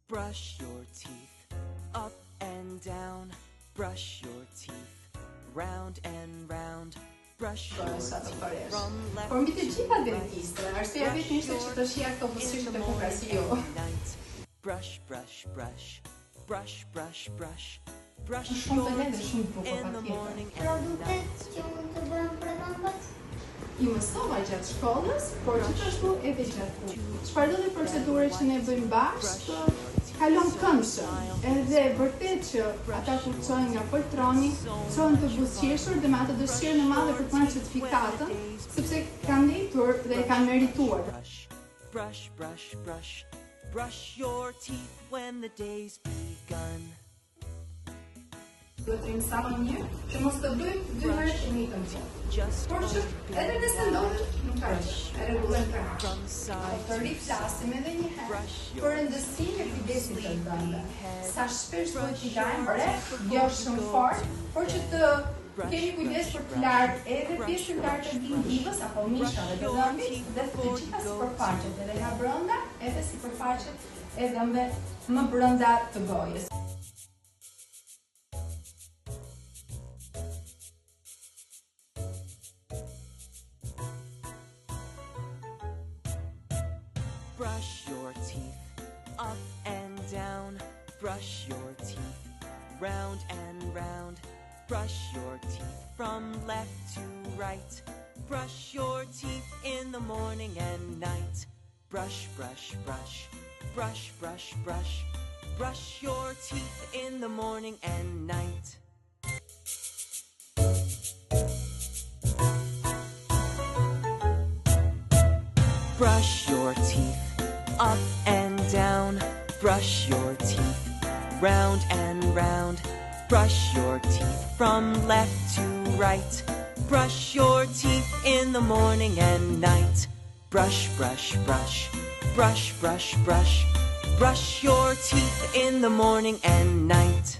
Brush your teeth up and down. Brush your teeth round and round. Brush your teeth from left Por mbi të gjitha to right. dentistëve, arsyeja vetëm ishte që të shija këto buzëqysh të bukura si jo. Brush, brush, brush. Brush, brush, brush. Brush Shumë të your lehtë dhe shumë të teeth bukur in the patjetër. morning and Produktet night. që mund të bëhen për këmbët? I mësova gjatë shkollës, por gjithashtu edhe gjatë punës. Çfarëdo lloj procedure që ne bëjmë bashkë, kalon këndshëm. Edhe vërtet që ata kur çojnë nga poltroni, çojnë të buzëqeshur dhe me atë dëshirën e madhe për të marrë certifikatën, sepse kanë ndjetur dhe e kanë merituar. Brush, brush, brush, brush. Brush your teeth when the day's begun. Duhet të sa më mirë, që mos të bëjmë 2 herë të njëjtën gjë. Just Por që edhe nëse ndodhet, nuk ka gjë. E rregullojmë pra. from side Të riflasim edhe një herë për rëndësinë e kujdesit të dhëmbëve. Sa shpesh duhet t'i lajmë re, jo shumë fort, por që të kemi kujdes për të larë edhe pjesën lartë të gingivës apo mishave të dhëmbit dhe të gjitha sipërfaqet, edhe nga brenda, edhe sipërfaqet e dhëmbëve më brenda të gojës. Brush your teeth up and down. Brush your teeth round and round. Brush your teeth from left to right. Brush your teeth in the morning and night. Brush, brush, brush. Brush, brush, brush. Brush your teeth in the morning and night. Brush your teeth up and down. Brush your teeth round and round. Brush your teeth from left to right. Brush your teeth in the morning and night. Brush, brush, brush. Brush, brush, brush. Brush your teeth in the morning and night.